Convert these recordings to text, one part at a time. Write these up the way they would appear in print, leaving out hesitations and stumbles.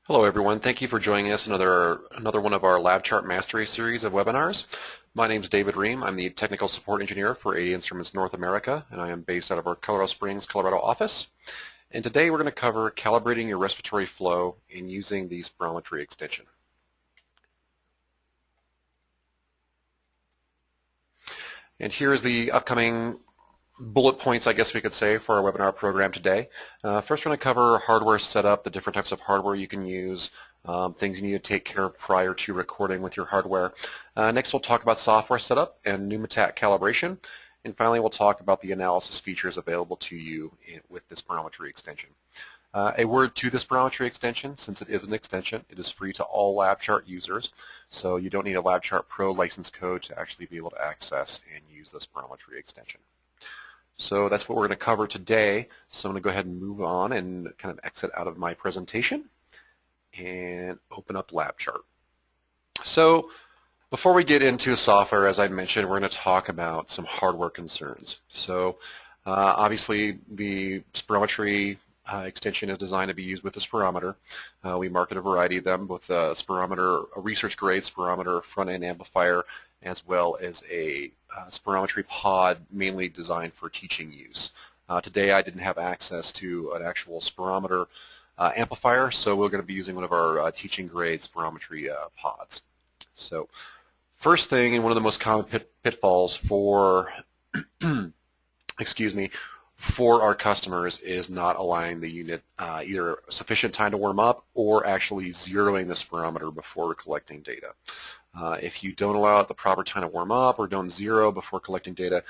Hello everyone, thank you for joining us in another one of our LabChart Mastery series of webinars. My name is David Ream. I'm the Technical Support Engineer for AE Instruments North America, and I am based out of our Colorado Springs, Colorado office. And today we're going to cover calibrating your respiratory flow and using the Spirometry extension. And here's the upcoming bullet points, I guess we could say, for our webinar program today. First, we're going to cover hardware setup, the different types of hardware you can use, things you need to take care of prior to recording with your hardware. Next, we'll talk about software setup and pneumatic calibration. And finally, we'll talk about the analysis features available to you with the Spirometry extension. A word to the Spirometry extension: since it is an extension, it is free to all LabChart users, so you don't need a LabChart Pro license code to actually be able to access and use the Spirometry extension. So that's what we're going to cover today. So I'm going to go ahead and move on and kind of exit out of my presentation and open up LabChart. So before we get into software, as I mentioned, we're going to talk about some hardware concerns. So obviously the Spirometry extension is designed to be used with the spirometer. We market a variety of them with a spirometer, a research-grade spirometer front-end amplifier, as well as a spirometry pod mainly designed for teaching use. Today I didn't have access to an actual spirometer amplifier, so we're going to be using one of our teaching-grade spirometry pods. So first thing, and one of the most common pitfalls for excuse me, for our customers is not allowing the unit either sufficient time to warm up or actually zeroing the spirometer before collecting data. If you don't allow it the proper time to warm up or don't zero before collecting data,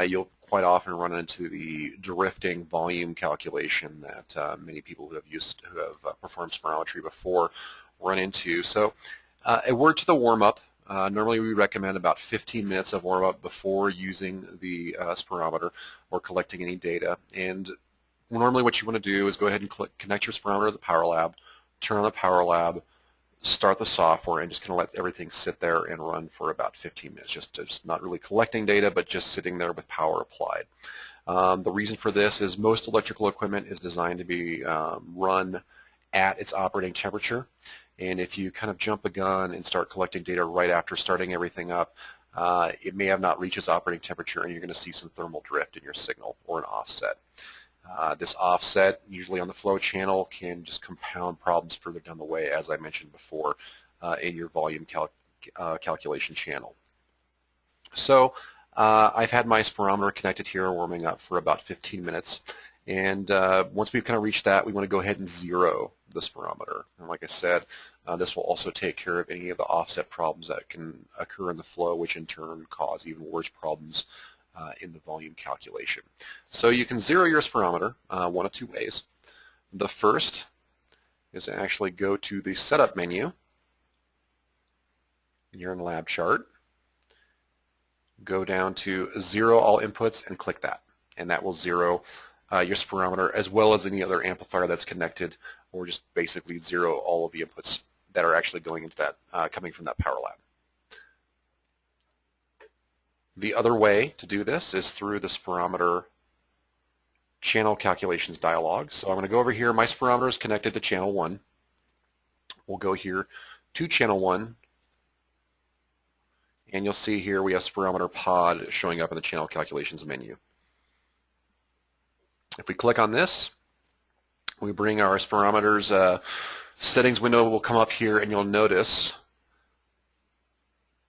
you'll quite often run into the drifting volume calculation that many people who have performed spirometry before run into. So a word to the warm-up. Normally we recommend about 15 minutes of warm-up before using the spirometer or collecting any data. And normally what you want to do is go ahead and connect your spirometer to the power lab, turn on the power lab, start the software, and just kind of let everything sit there and run for about 15 minutes, just not really collecting data, but just sitting there with power applied. The reason for this is most electrical equipment is designed to be run at its operating temperature. And if you kind of jump the gun and start collecting data right after starting everything up, it may have not reached its operating temperature, and you're going to see some thermal drift in your signal or an offset. This offset, usually on the flow channel, can just compound problems further down the way, as I mentioned before, in your volume calculation channel. So I've had my spirometer connected here, warming up for about 15 minutes. And once we've kind of reached that, we want to go ahead and zero the spirometer. And like I said, this will also take care of any of the offset problems that can occur in the flow, which in turn cause even worse problems in the volume calculation. So you can zero your spirometer one of two ways. The first is to actually go to the Setup menu. You're in LabChart. Go down to Zero All Inputs and click that. And that will zero your spirometer as well as any other amplifier that's connected, or just basically zero all of the inputs that are actually going into that, coming from that power lab. The other way to do this is through the spirometer channel calculations dialog. So I'm going to go over here. My spirometer is connected to channel 1. We'll go here to channel 1, and you'll see here we have spirometer pod showing up in the channel calculations menu. If we click on this, we bring our spirometer's settings window will come up here, and you'll notice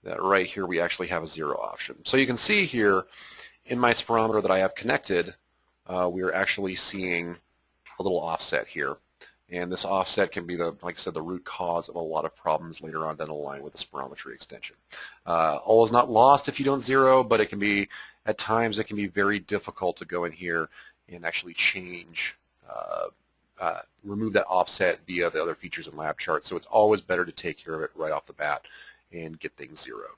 that right here we actually have a zero option. So you can see here in my spirometer that I have connected, we are actually seeing a little offset here. And this offset can be, like I said, the root cause of a lot of problems later on down the line with the spirometry extension. All is not lost if you don't zero, but it can be, at times it can be very difficult to go in here and actually change, remove that offset via the other features in LabChart. So it's always better to take care of it right off the bat and get things zeroed.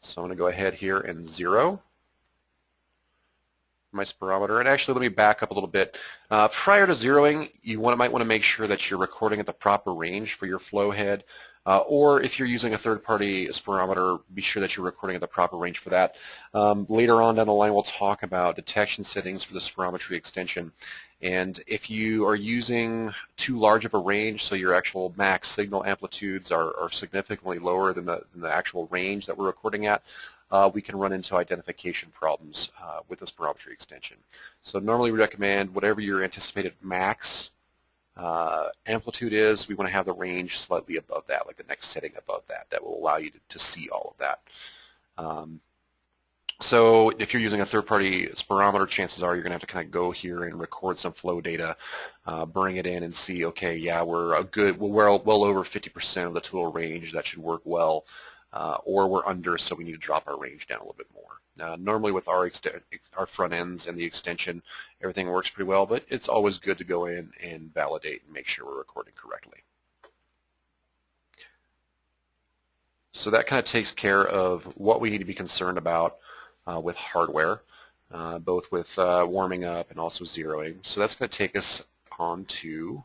So I'm going to go ahead here and zero my spirometer. And actually, let me back up a little bit. Prior to zeroing, you might want to make sure that you're recording at the proper range for your flow head. Or if you're using a third-party spirometer, be sure that you're recording at the proper range for that. Later on down the line, we'll talk about detection settings for the spirometry extension And if you are using too large of a range, so your actual max signal amplitudes are significantly lower than the actual range that we're recording at, we can run into identification problems with the spirometry extension. So normally we recommend whatever your anticipated max amplitude is, we want to have the range slightly above that, like the next setting above that. That will allow you to see all of that. So if you're using a third-party spirometer, chances are you're going to have to kind of go here and record some flow data, bring it in and see, okay, yeah, we're well over 50% of the total range. That should work well. Or we're under, so we need to drop our range down a little bit more. Normally with our front ends and the extension, everything works pretty well, but it's always good to go in and validate and make sure we're recording correctly. So that kind of takes care of what we need to be concerned about with hardware, both with warming up and also zeroing. So that's going to take us on to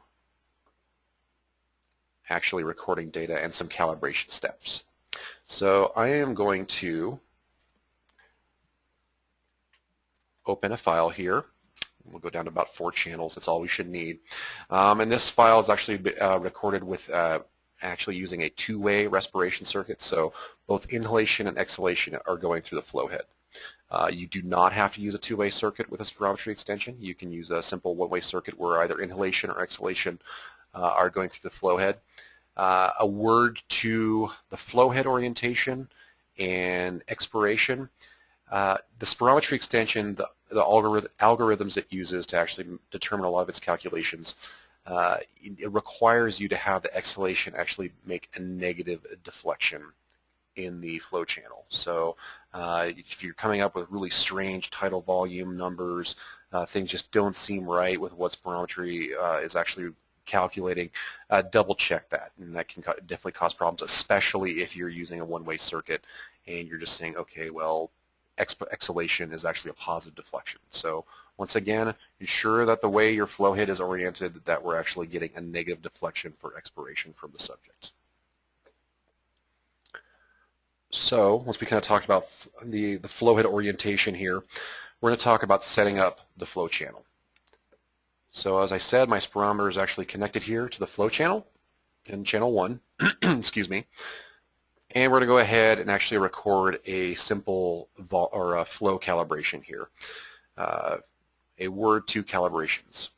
actually recording data and some calibration steps. So I am going to open a file here. We'll go down to about 4 channels. That's all we should need. And this file is actually recorded with actually using a two-way respiration circuit. So both inhalation and exhalation are going through the flow head. You do not have to use a two-way circuit with a spirometry extension. You can use a simple one-way circuit where either inhalation or exhalation are going through the flow head. A word to the flow head orientation and expiration. The spirometry extension, the algorithms it uses to actually determine a lot of its calculations, it requires you to have the exhalation actually make a negative deflection in the flow channel. So if you're coming up with really strange tidal volume numbers, things just don't seem right with what spirometry is actually calculating, double check that, and that can definitely cause problems, especially if you're using a one-way circuit and you're just saying, okay, well, exhalation is actually a positive deflection. So once again, ensure that the way your flow head is oriented, that we're actually getting a negative deflection for expiration from the subject. So once we kind of talked about the flow head orientation here, we're going to talk about setting up the flow channel. So as I said, my spirometer is actually connected here to the flow channel in channel 1, excuse me, and we're going to go ahead and actually record a simple flow calibration here, a word to calibrations.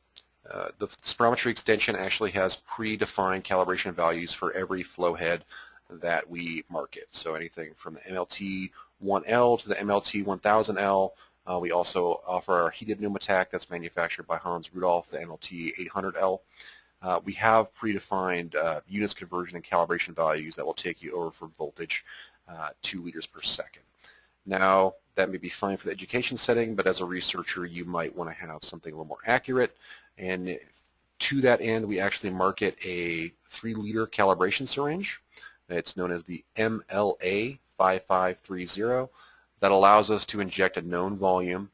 The spirometry extension actually has predefined calibration values for every flow head that we market. So anything from the MLT 1L to the MLT 1000L. We also offer our heated pneumotac that's manufactured by Hans Rudolph, the MLT 800L. We have predefined units conversion and calibration values that will take you over from voltage 2 liters per second. Now, that may be fine for the education setting, but as a researcher, you might want to have something a little more accurate. And to that end, we actually market a 3-liter calibration syringe. It's known as the MLA 5530. That allows us to inject a known volume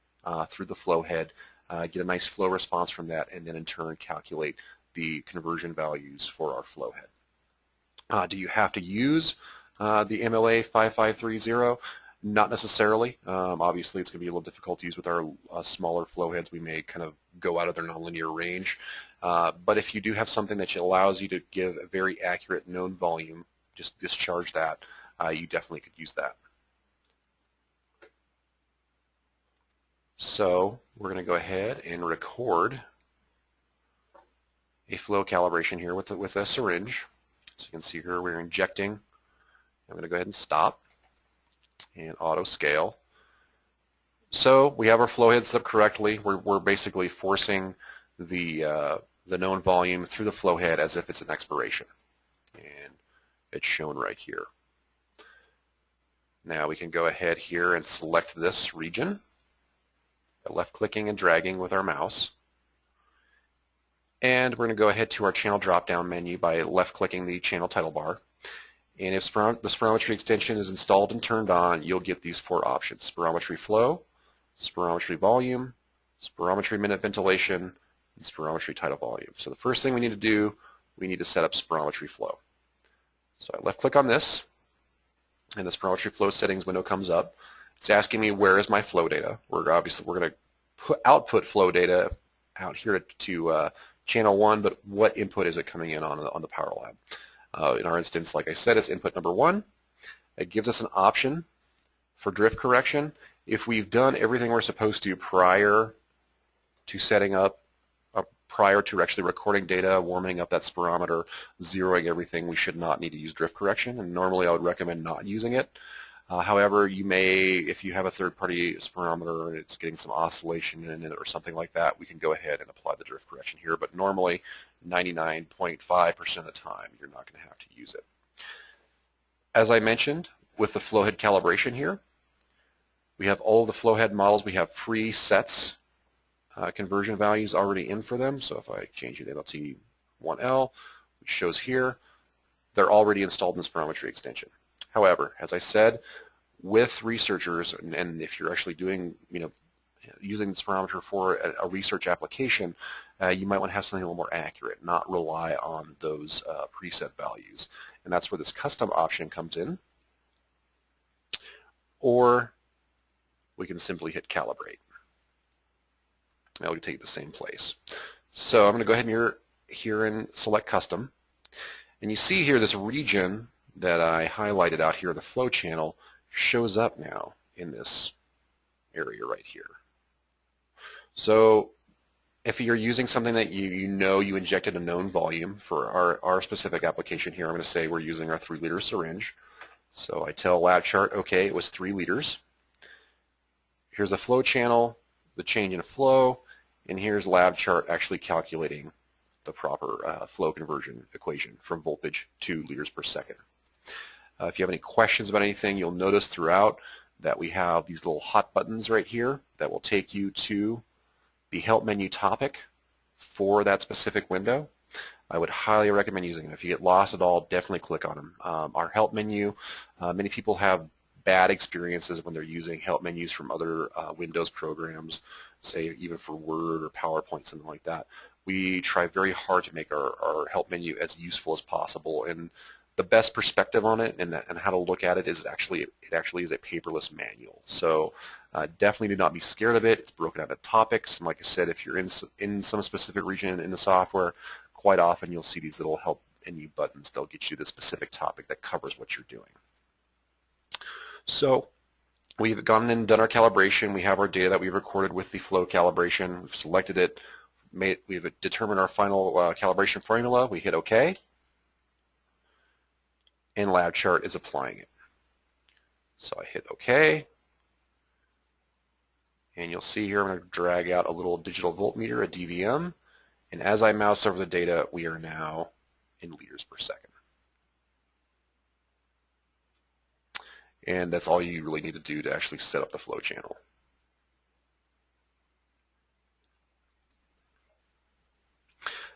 through the flow head, get a nice flow response from that, and then in turn calculate the conversion values for our flow head. Do you have to use the MLA 5530? Not necessarily. Obviously, it's going to be a little difficult to use with our smaller flow heads. We may kind of go out of their nonlinear range. But if you do have something that allows you to give a very accurate known volume, just discharge that, you definitely could use that. So we're going to go ahead and record a flow calibration here with a syringe. So you can see here we're injecting. I'm going to go ahead and stop and auto scale. So we have our flow head set up correctly. We're basically forcing the known volume through the flow head as if it's an expiration, and it's shown right here. Now we can go ahead here and select this region. Left-clicking and dragging with our mouse. And we're going to go ahead to our channel drop-down menu by left-clicking the channel title bar. And if the spirometry extension is installed and turned on, you'll get these 4 options: spirometry flow, spirometry volume, spirometry minute ventilation, and spirometry tidal volume. So the first thing we need to do, we need to set up spirometry flow. So I left-click on this, and the spirometry flow settings window comes up. It's asking me where is my flow data. We're going to output flow data out here to channel 1, but what input is it coming in on the Power Lab? In our instance, like I said, it's input number 1. It gives us an option for drift correction. If we've done everything we're supposed to prior to setting up, prior to actually recording data, warming up that spirometer, zeroing everything, we should not need to use drift correction, and normally I would recommend not using it. However, you may, if you have a third-party spirometer and it's getting some oscillation in it or something like that, we can go ahead and apply the drift correction here, but normally 99.5% of the time you're not going to have to use it. As I mentioned, with the flow head calibration here, we have all the flow head models. We have presets conversion values already in for them. So if I change it to LT1L, which shows here, they're already installed in the Spirometry extension. However, as I said, with researchers, and if you're actually doing, using the spirometer for a research application, you might want to have something a little more accurate, not rely on those preset values. And that's where this custom option comes in. Or we can simply hit calibrate. Now we can take it to the same place. So I'm going to go ahead and here and select custom. And you see here this region that I highlighted out here in the flow channel shows up now in this area right here. So if you're using something that you injected a known volume for our specific application here, I'm going to say we're using our 3-liter syringe. So I tell LabChart, okay, it was 3 liters. Here's a flow channel, the change in flow, and here's LabChart actually calculating the proper flow conversion equation from voltage to liters per second. If you have any questions about anything, you'll notice throughout that we have these little hot buttons right here that will take you to the help menu topic for that specific window. I would highly recommend using them. If you get lost at all, definitely click on them. Our help menu, many people have bad experiences when they're using help menus from other Windows programs, say even for Word or PowerPoint, something like that. We try very hard to make our help menu as useful as possible, and the best perspective on it and how to look at it is it actually is a paperless manual. So definitely do not be scared of it. It's broken out into topics, and like I said, if you're in some specific region in the software, quite often you'll see these little help menu buttons. They'll get you the specific topic that covers what you're doing. So we've gone and done our calibration. We have our data that we've recorded with the flow calibration. We've selected it. We've determined our final calibration formula. We hit OK. And LabChart is applying it. So I hit OK. And you'll see here I'm going to drag out a little digital voltmeter, a DVM. And as I mouse over the data, we are now in liters per second. And that's all you really need to do to actually set up the flow channel.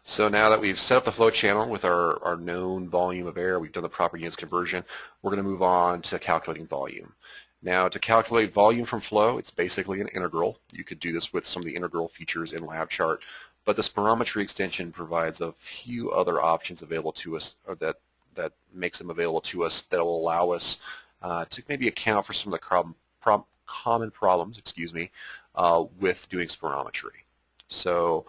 So now that we've set up the flow channel with our known volume of air, we've done the proper units conversion, we're going to move on to calculating volume. Now to calculate volume from flow, it's basically an integral. You could do this with some of the integral features in LabChart, but the Spirometry extension provides a few other options available to us, or that makes them available to us that will allow us to maybe account for some of the common problems, with doing spirometry. So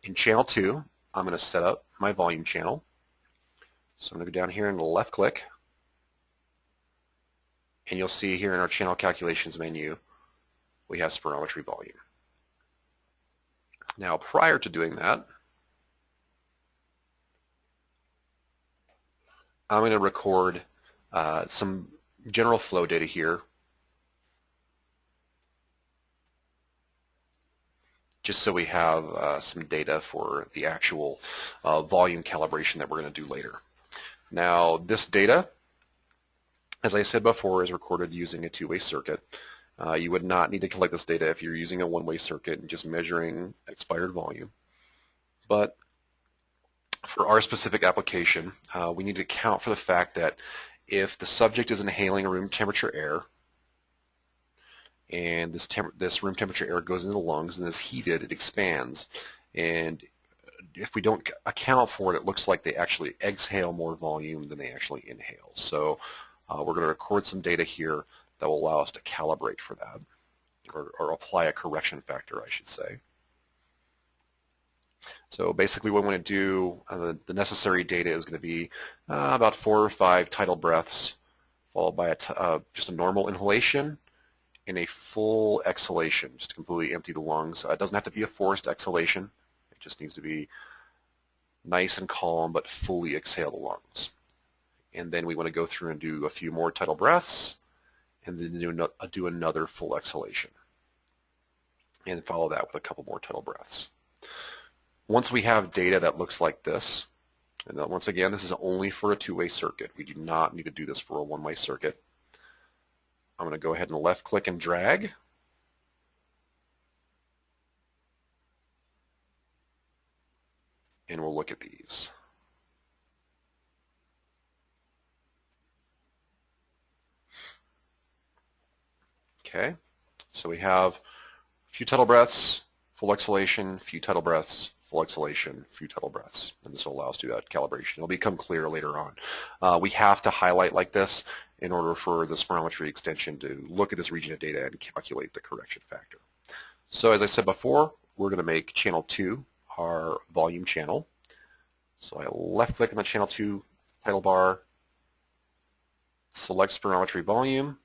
in channel 2, I'm going to set up my volume channel. So I'm going to go down here and left click, and you'll see here in our channel calculations menu we have spirometry volume. Now prior to doing that, I'm going to record some general flow data here, just so we have some data for the actual volume calibration that we're going to do later. Now this data, as I said before, is recorded using a two-way circuit. You would not need to collect this data if you're using a one-way circuit and just measuring expired volume. But for our specific application, we need to account for the fact that if the subject is inhaling room temperature air, and this room temperature air goes into the lungs and is heated, it expands. And if we don't account for it, it looks like they actually exhale more volume than they actually inhale. So we're going to record some data here that will allow us to calibrate for that, or apply a correction factor, I should say. So basically what we want to do, the necessary data is going to be about 4 or 5 tidal breaths, followed by just a normal inhalation and a full exhalation, just to completely empty the lungs. It doesn't have to be a forced exhalation. It just needs to be nice and calm, but fully exhale the lungs. And then we want to go through and do a few more tidal breaths, and then do another full exhalation. And follow that with a couple more tidal breaths. Once we have data that looks like this, and once again, this is only for a two-way circuit. We do not need to do this for a one-way circuit. I'm going to go ahead and left-click and drag. And we'll look at these. Okay, so we have a few tidal breaths, full exhalation, few tidal breaths, full exhalation, few tidal breaths, and this will allow us to do that calibration. It'll become clear later on. We have to highlight like this in order for the spirometry extension to look at this region of data and calculate the correction factor. So as I said before, we're going to make channel 2 our volume channel. So I left-click on the channel 2 title bar, select spirometry volume,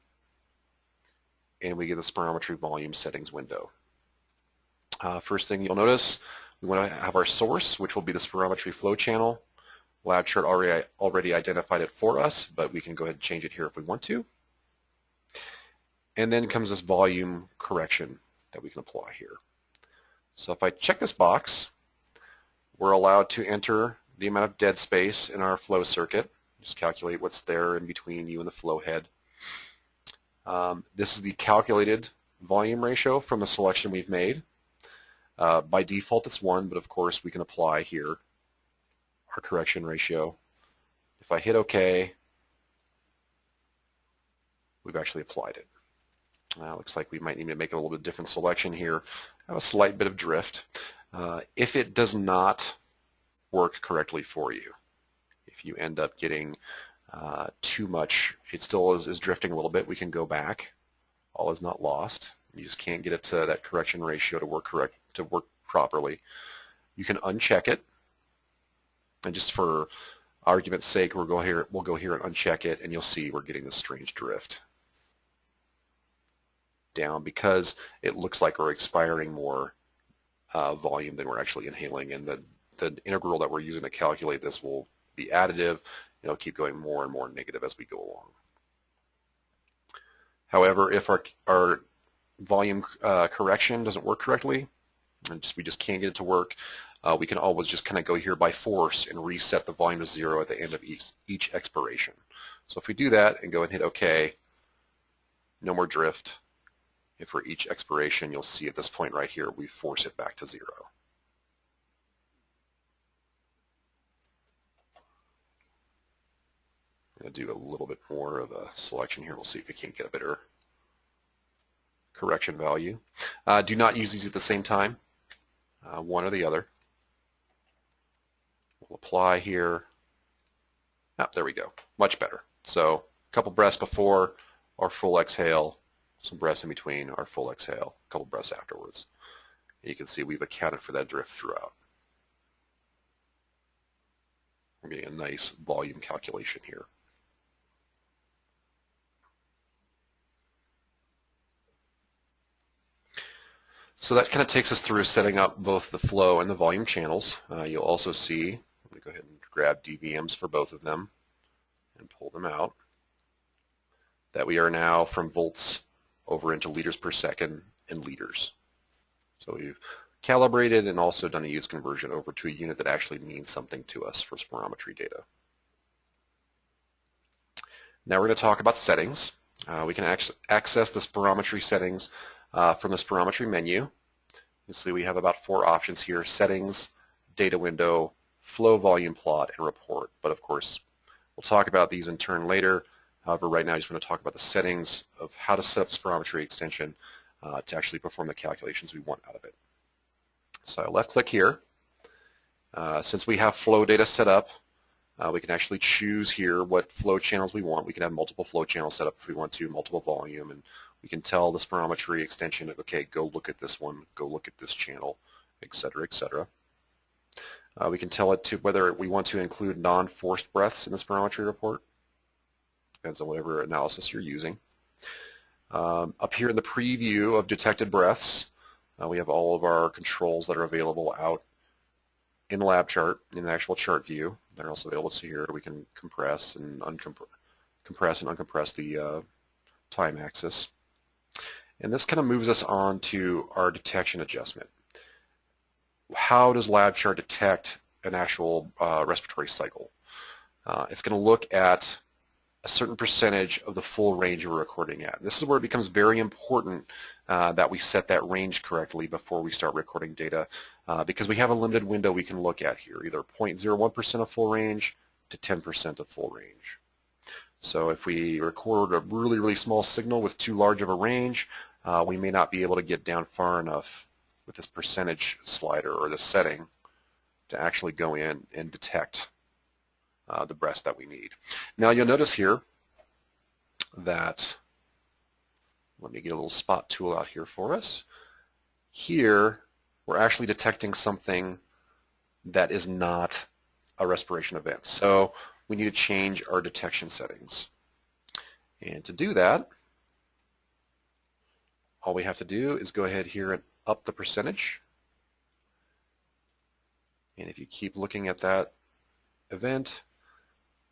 and we get the spirometry volume settings window. First thing you'll notice, we want to have our source, which will be the spirometry flow channel. LabChart already identified it for us, but we can go ahead and change it here if we want to. And then comes this volume correction that we can apply here. So if I check this box, we're allowed to enter the amount of dead space in our flow circuit. Just calculate what's there in between you and the flow head. This is the calculated volume ratio from the selection we've made. By default it's 1, but of course we can apply here our correction ratio. If I hit OK, we've actually applied it. Looks like we might need to make a little bit different selection here. Have a slight bit of drift. If it does not work correctly for you, if you end up getting too much, it still is drifting a little bit, we can go back. All is not lost. You just can't get it to that correction ratio to work properly. You can uncheck it, and just for argument's sake, we'll go here and uncheck it, and you'll see we're getting this strange drift down because it looks like we're expiring more volume than we're actually inhaling, and the integral that we're using to calculate this will be additive. It'll keep going more and more negative as we go along. However, if our volume correction doesn't work correctly, and we just can't get it to work, we can always just kind of go here by force and reset the volume to 0 at the end of each expiration. So if we do that and go and hit OK, no more drift. And for each expiration, you'll see at this point right here, we force it back to 0. I'm going to do a little bit more of a selection here. We'll see if we can't get a better correction value. Do not use these at the same time, one or the other. We'll apply here. There we go. Much better. So a couple breaths before our full exhale, some breaths in between our full exhale, a couple breaths afterwards. And you can see we've accounted for that drift throughout. We're getting a nice volume calculation here. So that kind of takes us through setting up both the flow and the volume channels. You'll also see, I'm going to go ahead and grab DVMs for both of them and pull them out, that we are now from volts over into liters per second and liters. So we've calibrated and also done a use conversion over to a unit that actually means something to us for spirometry data. Now we're going to talk about settings. We can access the spirometry settings from the spirometry menu. You'll see we have about 4 options here: settings, data window, flow volume plot, and report. But of course, we'll talk about these in turn later. However, right now I just want to talk about the settings of how to set up spirometry extension to actually perform the calculations we want out of it. So I left click here. Since we have flow data set up, we can actually choose here what flow channels we want. We can have multiple flow channels set up if we want to, multiple volume, and we can tell the spirometry extension, okay, go look at this one, go look at this channel, etc., etc. We can tell it to whether we want to include non-forced breaths in the spirometry report. Depends on whatever analysis you're using. Up here in the preview of detected breaths, we have all of our controls that are available out in LabChart in the actual chart view. They're also available to here. We can compress and uncompress the time axis. And this kind of moves us on to our detection adjustment. How does LabChart detect an actual respiratory cycle? It's going to look at a certain percentage of the full range we're recording at. This is where it becomes very important that we set that range correctly before we start recording data, because we have a limited window we can look at here, either 0.01% of full range to 10% of full range. So if we record a really, really small signal with too large of a range, we may not be able to get down far enough with this percentage slider or this setting to actually go in and detect the breaths that we need. Now you'll notice here that, let me get a little spot tool out here for us. Here we're actually detecting something that is not a respiration event. So we need to change our detection settings. And to do that, all we have to do is go ahead here and up the percentage. And if you keep looking at that event,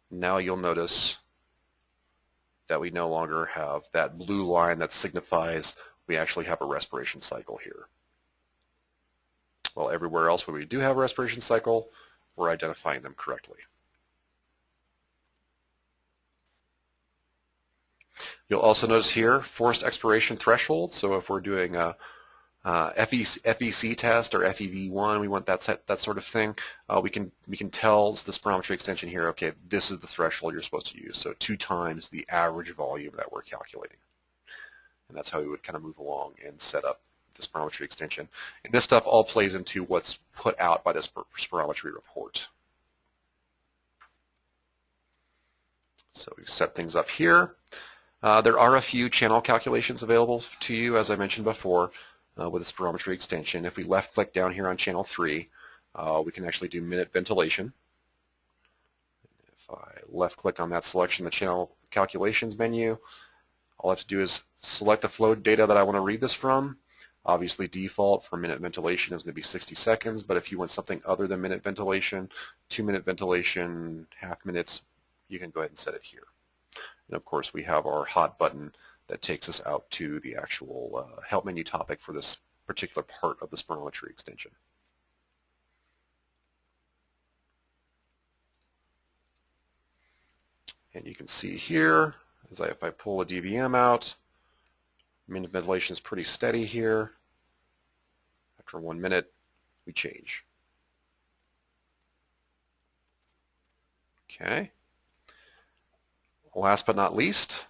now you'll notice that we no longer have that blue line that signifies we actually have a respiration cycle here. Well, everywhere else where we do have a respiration cycle, we're identifying them correctly. You'll also notice here forced expiration threshold. So if we're doing a FEC test or FEV1, we want that sort of thing. We can tell the spirometry extension here, okay, this is the threshold you're supposed to use. So 2 times the average volume that we're calculating. And that's how we would kind of move along and set up the spirometry extension. And this stuff all plays into what's put out by this spirometry report. So we've set things up here. There are a few channel calculations available to you, as I mentioned before, with the spirometry extension. If we left-click down here on channel 3, we can actually do minute ventilation. If I left-click on that selection, the channel calculations menu, all I have to do is select the flow data that I want to read this from. Obviously, default for minute ventilation is going to be 60 seconds, but if you want something other than minute ventilation, 2-minute ventilation, half minutes, you can go ahead and set it here. And of course, we have our hot button that takes us out to the actual help menu topic for this particular part of the spirometry extension. And you can see here, if I pull a DVM out, minute ventilation is pretty steady here. After 1 minute, we change. Okay. Last but not least,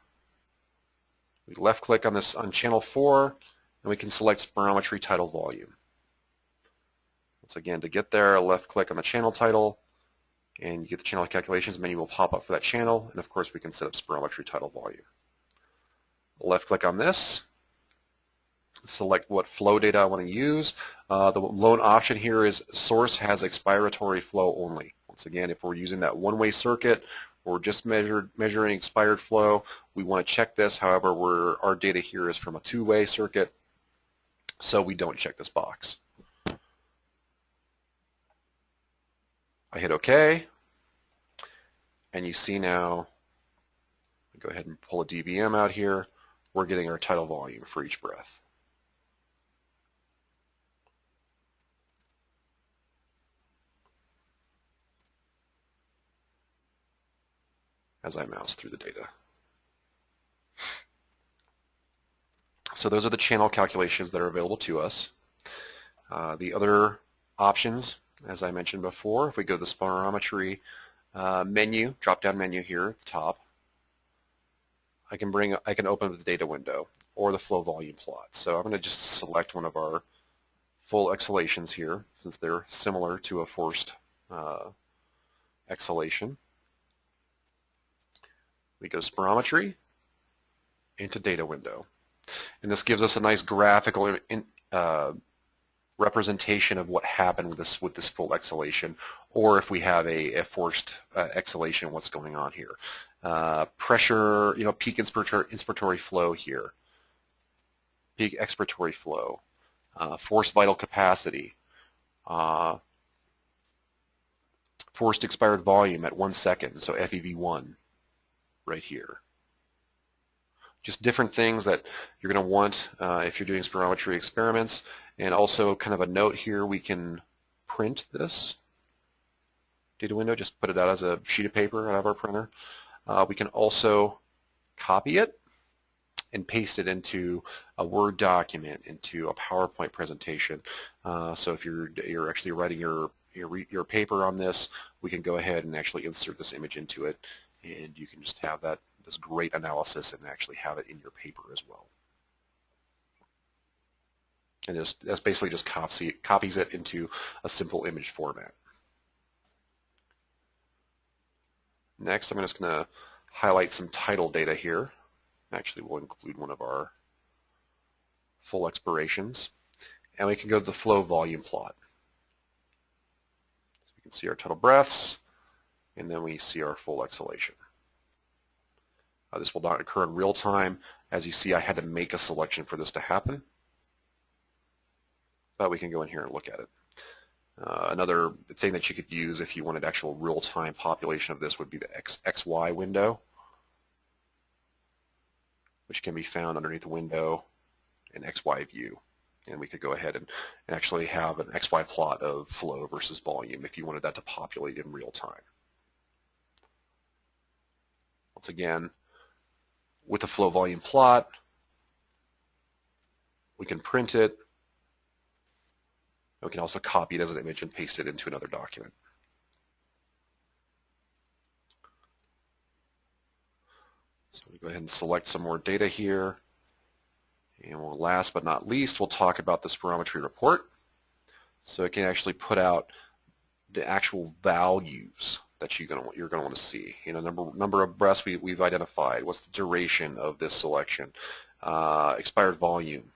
we left-click on this on channel 4, and we can select spirometry title volume. Once again, to get there, left-click on the channel title, and you get the channel calculations menu will pop up for that channel, and of course we can set up spirometry title volume. Left-click on this, select what flow data I want to use. The lone option here is source has expiratory flow only. Once again, if we're using that one-way circuit, or just measuring expired flow, we want to check this. However, our data here is from a 2-way circuit, so we don't check this box. I hit OK, and you see now, go ahead and pull a DVM out here, we're getting our tidal volume for each breath. As I mouse through the data. So those are the channel calculations that are available to us. The other options, as I mentioned before, if we go to the spirometry menu, drop-down menu here at the top, I can open up the data window or the flow volume plot. So I'm going to just select one of our full exhalations here, since they're similar to a forced exhalation. We go spirometry into data window. And this gives us a nice graphical representation of what happened with this full exhalation, or if we have a forced exhalation, what's going on here. Pressure, peak inspiratory flow here, peak expiratory flow, forced vital capacity, forced expired volume at 1 second, so FEV1 right here. Just different things that you're going to want if you're doing spirometry experiments. And also kind of a note here, we can print this data window, just put it out as a sheet of paper out of our printer. We can also copy it and paste it into a Word document, into a PowerPoint presentation. So if you're actually writing your paper on this, we can go ahead and actually insert this image into it, and you can just have this great analysis and actually have it in your paper as well. And that's basically just copies it into a simple image format. Next, I'm just going to highlight some tidal data here. Actually, we'll include one of our full expirations. And we can go to the flow volume plot. So we can see our total breaths, and then we see our full exhalation. This will not occur in real time. As you see, I had to make a selection for this to happen. But we can go in here and look at it. Another thing that you could use if you wanted actual real-time population of this would be the XY window, which can be found underneath the window in XY view. And we could go ahead and actually have an XY plot of flow versus volume if you wanted that to populate in real time. Once again, with the flow volume plot, we can print it. We can also copy it as an image and paste it into another document. So we go ahead and select some more data here. And last but not least, we'll talk about the spirometry report. So it can actually put out the actual values that you're going to want to see. Number of breaths we've identified. What's the duration of this selection? Expired volume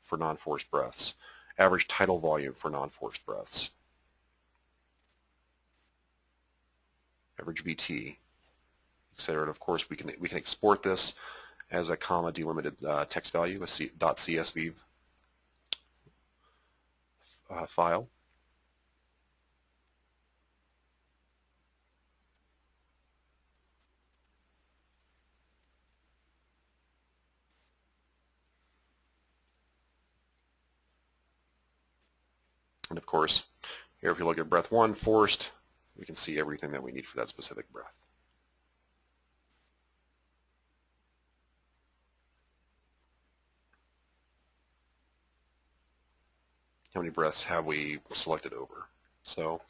for non-forced breaths. Average tidal volume for non-forced breaths. Average VT, etc. And of course, we can export this as a comma delimited text value, a .csv file. And of course, here if you look at breath 1, forced, we can see everything that we need for that specific breath. How many breaths have we selected over? So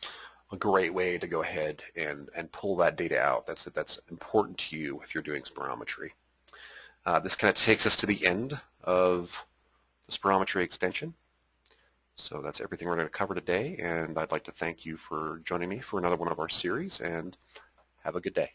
a great way to go ahead and pull that data out. That's important to you if you're doing spirometry. This kind of takes us to the end of the spirometry extension. So that's everything we're going to cover today, and I'd like to thank you for joining me for another one of our series, and have a good day.